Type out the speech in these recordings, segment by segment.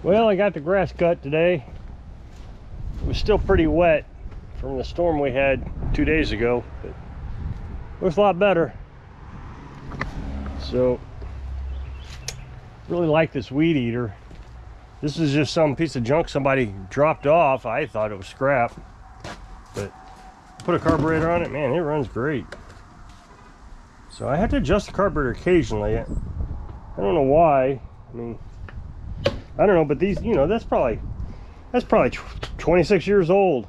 Well, I got the grass cut today. It was still pretty wet from the storm we had 2 days ago, but it looks a lot better. So, really like this weed eater. This is just some piece of junk somebody dropped off. I thought it was scrap, but put a carburetor on it, man, it runs great. So I have to adjust the carburetor occasionally. I don't know why. I mean, I don't know, but these, you know, that's probably 26 years old.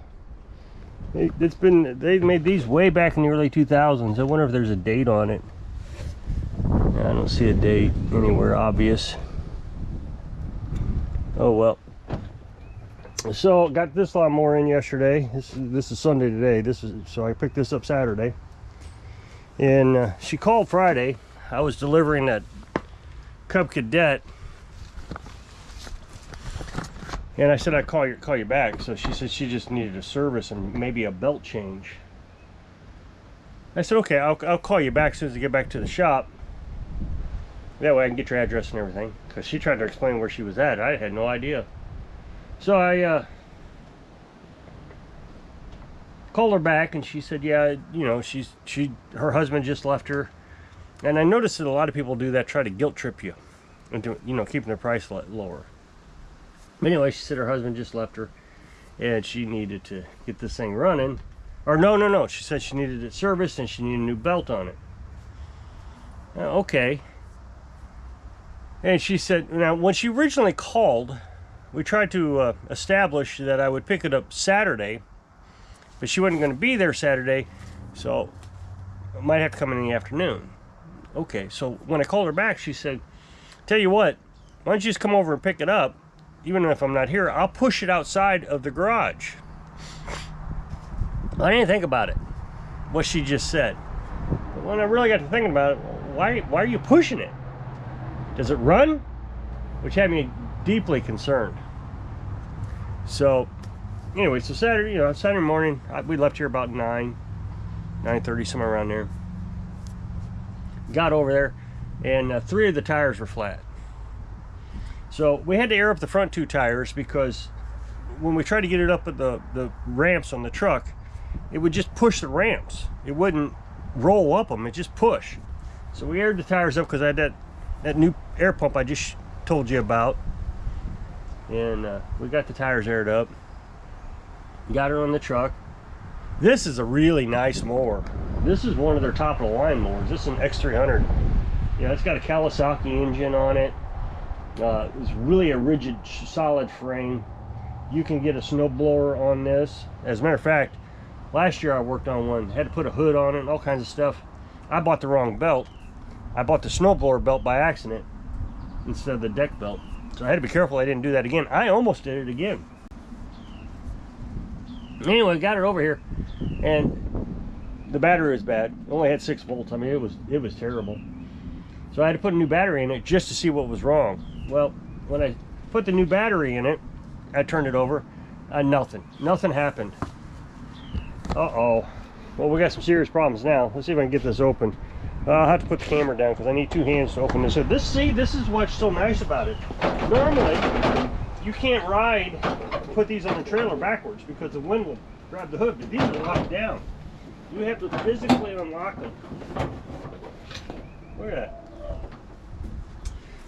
They made these way back in the early 2000s. I wonder if there's a date on it. I don't see a date anywhere obvious. Oh well. So got this lawnmower in yesterday. This is Sunday today. So I picked this up Saturday. And she called Friday. I was delivering that Cub Cadet. And I said I'd call you back. So she said she just needed a service and maybe a belt change. I said, okay, I'll call you back as soon as I get back to the shop. That way I can get your address and everything. Because she tried to explain where she was at. I had no idea. So I called her back and she said, yeah, you know, her husband just left her. And I noticed that a lot of people do that, try to guilt trip you into, you know, keeping their price lower. Anyway, she said her husband just left her and she needed to get this thing running. Or no. She said she needed it serviced and she needed a new belt on it. Okay. And she said, now when she originally called, we tried to establish that I would pick it up Saturday, but she wasn't going to be there Saturday, so I might have to come in the afternoon. Okay, so when I called her back, she said, tell you what, why don't you just come over and pick it up? Even if I'm not here, I'll push it outside of the garage. I didn't think about it, what she just said. But when I really got to thinking about it, why are you pushing it? Does it run? Which had me deeply concerned. So, anyway, so Saturday morning, we left here about 9:30, somewhere around there. Got over there, and 3 of the tires were flat. So we had to air up the front 2 tires because when we tried to get it up at the ramps on the truck, it would just push the ramps. It wouldn't roll up them, it just push. So we aired the tires up because I had that new air pump I just told you about. And we got the tires aired up. Got her on the truck. This is a really nice mower. This is one of their top of the line mowers. This is an X300. Yeah, it's got a Kawasaki engine on it. It's really a rigid, solid frame. You can get a snowblower on this. As a matter of fact, last year I worked on one. Had to put a hood on it and all kinds of stuff. I bought the wrong belt. I bought the snowblower belt by accident instead of the deck belt. So I had to be careful I didn't do that again. I almost did it again. Anyway, got it over here, and the battery was bad. It only had 6 volts. I mean, it was terrible. So I had to put a new battery in it just to see what was wrong. Well, when I put the new battery in it, I turned it over, nothing happened. Uh-oh. Well, we got some serious problems now. Let's see if I can get this open. I'll have to put the camera down because I need 2 hands to open this. So this is what's so nice about it. Normally, you can't put these on the trailer backwards because the wind will grab the hood, but these are locked down. You have to physically unlock them. Look at that.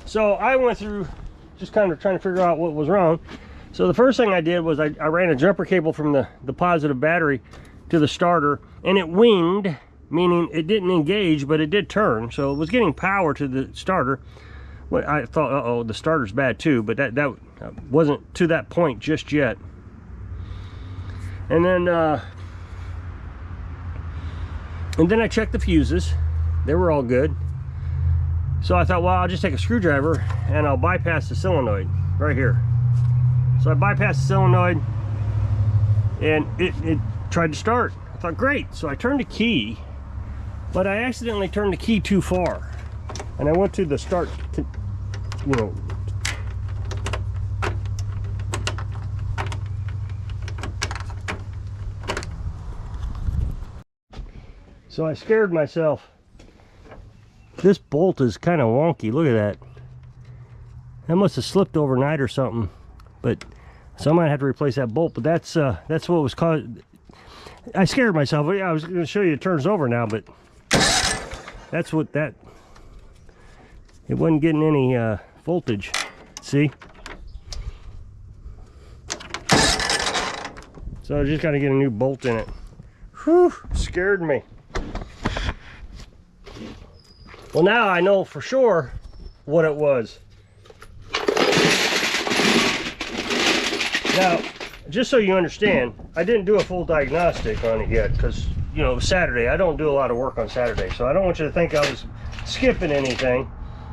So I went through just kind of trying to figure out what was wrong. So the first thing I did was I ran a jumper cable from the positive battery to the starter, and it winged, meaning it didn't engage, but it did turn. So it was getting power to the starter. Well, I thought, uh-oh, the starter's bad too, but that wasn't to that point just yet. And then I checked the fuses. They were all good. So I thought, well, I'll just take a screwdriver and I'll bypass the solenoid right here. So I bypassed the solenoid and it tried to start. I thought, great. So I turned the key, but I accidentally turned the key too far. And I went to the start, So I scared myself. This bolt is kind of wonky. Look at that. That must have slipped overnight or something, but so I might have to replace that bolt. But that's what was caused. I scared myself. Yeah, I was going to show you it turns over now, but that's what that. It wasn't getting any voltage. See? So I just got to get a new bolt in it. Whew, scared me. Well, now I know for sure what it was. Now, just so you understand, I didn't do a full diagnostic on it yet because, you know, it was Saturday. I don't do a lot of work on Saturday, so I don't want you to think I was skipping anything.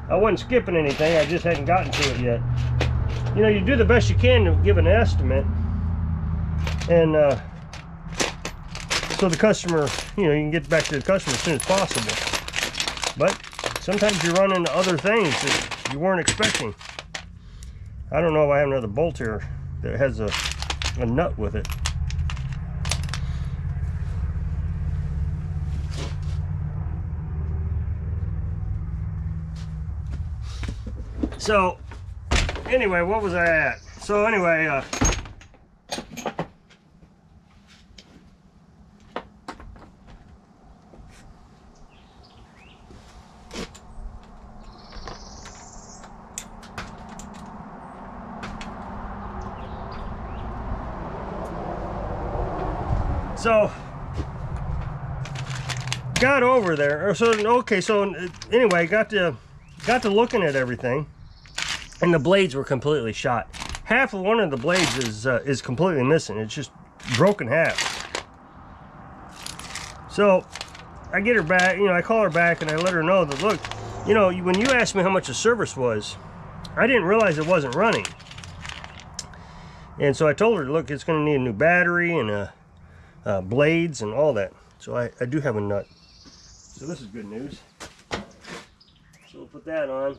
I wasn't skipping anything, I just hadn't gotten to it yet. You know, you do the best you can to give an estimate, and so the customer, you know, you can get back to the customer as soon as possible. But sometimes you run into other things that you weren't expecting. I don't know if I have another bolt here that has a nut with it. So anyway, what was I at? So anyway, so got over there. So okay, so anyway, got to looking at everything, and the blades were completely shot. Half of one of the blades is completely missing. It's just broken half. So I get her back, you know, I call her back and I let her know that, look, you know, when you asked me how much the service was, I didn't realize it wasn't running. And so I told her, look, it's going to need a new battery and blades and all that. So I do have a nut. So this is good news. So we'll put that on.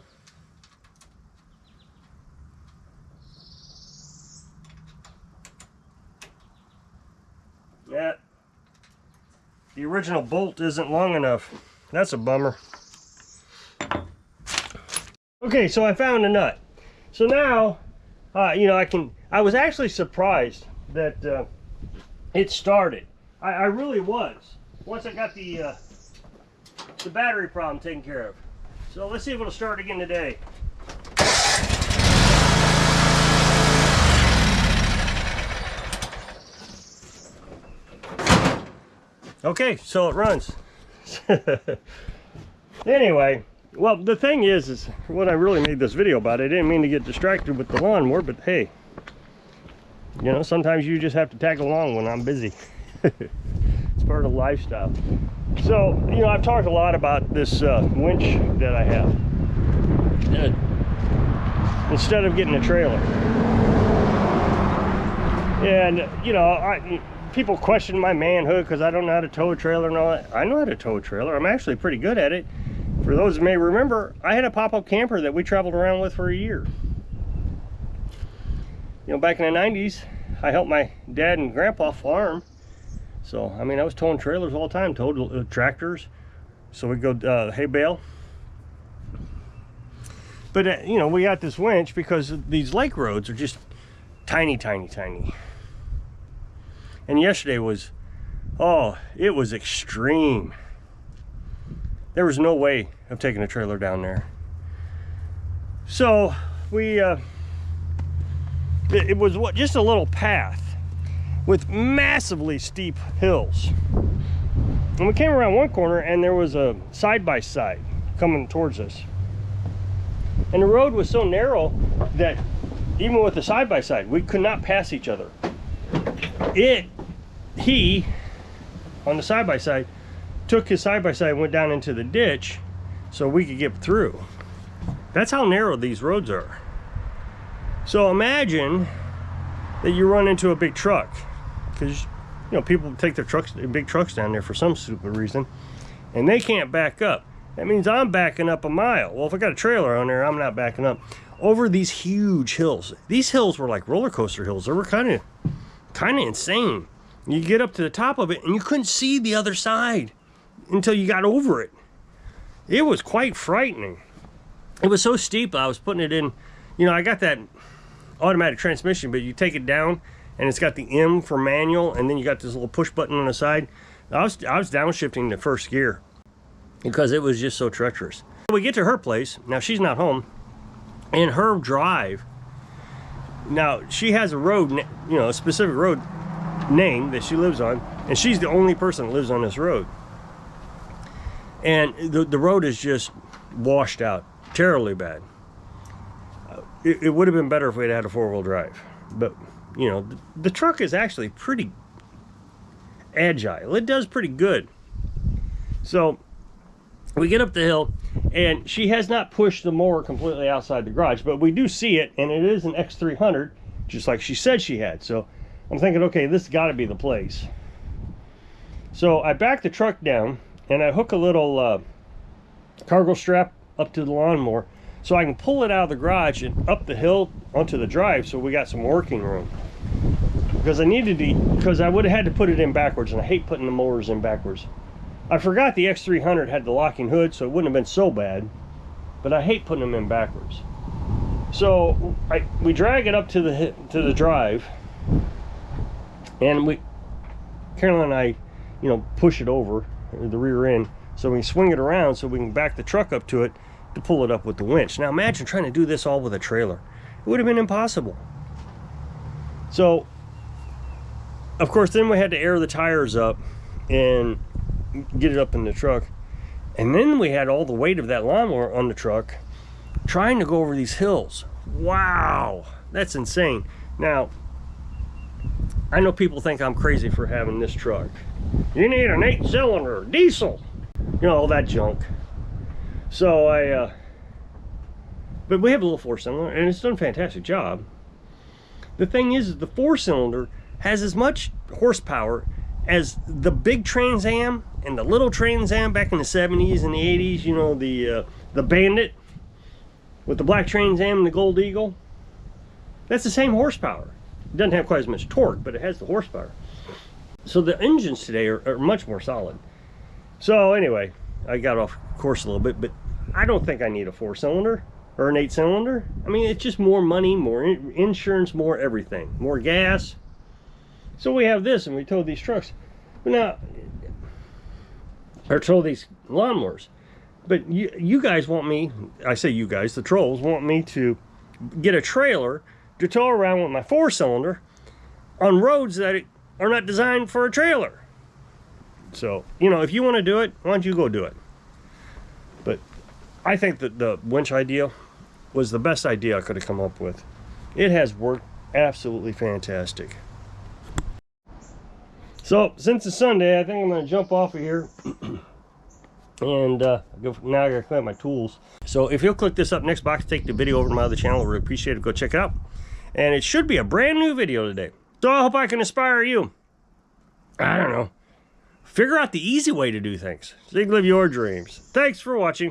Yeah, the original bolt isn't long enough. That's a bummer. Okay, so I found a nut. So now, you know, I was actually surprised that it started. I really was. Once I got the battery problem taken care of. So let's see if it'll start again today. Okay, so it runs. Anyway, well, the thing is what I really made this video about. I didn't mean to get distracted with the lawnmower, but hey, you know, sometimes you just have to tag along when I'm busy. It's part of the lifestyle. So, you know, I've talked a lot about this winch that I have. Instead of getting a trailer. And, you know, people question my manhood because I don't know how to tow a trailer and all that. I know how to tow a trailer. I'm actually pretty good at it. For those who may remember, I had a pop-up camper that we traveled around with for a year. You know, back in the 90s, I helped my dad and grandpa farm. So, I mean, I was towing trailers all the time, towed tractors. So we'd go hay bale. But, you know, we got this winch because these lake roads are just tiny, tiny, tiny. And yesterday was, oh, it was extreme. There was no way of taking a trailer down there. So we, it was just a little path with massively steep hills. And we came around one corner and there was a side-by-side coming towards us. And the road was so narrow that even with the side-by-side, we could not pass each other. He, on the side-by-side, took his side-by-side and went down into the ditch so we could get through. That's how narrow these roads are. So imagine that you run into a big truck, because, you know, people take their big trucks down there for some stupid reason, and they can't back up. That means I'm backing up a mile. Well, if I got a trailer on there, I'm not backing up. Over these huge hills. These hills were like roller coaster hills. They were kind of insane. You get up to the top of it and you couldn't see the other side until you got over it. It was quite frightening. It was so steep, I was putting it in, You know, I got that automatic transmission, but you take it down and it's got the M for manual, and then you got this little push button on the side. I was downshifting to first gear because it was just so treacherous. We get to her place. Now she's not home. In her drive, now she has a road, you know, a specific road name that she lives on, and she's the only person that lives on this road. And the road is just washed out, terribly bad. It would have been better if we'd had a four-wheel drive, but you know, the truck is actually pretty agile. It does pretty good. So we get up the hill, and she has not pushed the mower completely outside the garage, but we do see it, and it is an X300, just like she said she had. So I'm thinking, okay, this has got to be the place. So I back the truck down, and I hook a little cargo strap up to the lawnmower so I can pull it out of the garage and up the hill onto the drive, so we got some working room. Because I needed to, because I would have had to put it in backwards, and I hate putting the mowers in backwards. I forgot the X300 had the locking hood, so it wouldn't have been so bad, but I hate putting them in backwards. So we drag it up to the drive, and Carolyn and I, you know, push it over the rear end so we can swing it around so we can back the truck up to it to pull it up with the winch. Now imagine trying to do this all with a trailer. It would have been impossible. So of course then we had to air the tires up and get it up in the truck, and then we had all the weight of that lawnmower on the truck trying to go over these hills. Wow, that's insane. Now I know people think I'm crazy for having this truck. You need an 8-cylinder diesel, you know, all that junk. So but we have a little 4-cylinder, and it's done a fantastic job. The thing is, the 4-cylinder has as much horsepower as the big Trans Am and the little Trans Am back in the 70s and the 80s, you know, the Bandit with the black Trans Am and the Gold Eagle. That's the same horsepower. It doesn't have quite as much torque, but it has the horsepower. So the engines today are much more solid. So anyway, I got off course a little bit, but I don't think I need a 4-cylinder or an 8-cylinder. I mean, it's just more money, more insurance, more everything, more gas. So we have this, and we tow these trucks. But now, or tow these lawnmowers. But you guys want me, I say you guys, the trolls want me to get a trailer to tow around with my 4-cylinder on roads that are not designed for a trailer. So, you know, if you want to do it, why don't you go do it? But I think that the winch idea was the best idea I could have come up with. It has worked absolutely fantastic. So since it's Sunday, I think I'm going to jump off of here and now I got to clean up my tools. So if you'll click this up next box, take the video over to my other channel, I really appreciate it. Go check it out. And it should be a brand new video today. So I hope I can inspire you. I don't know. Figure out the easy way to do things so you can live your dreams. Thanks for watching.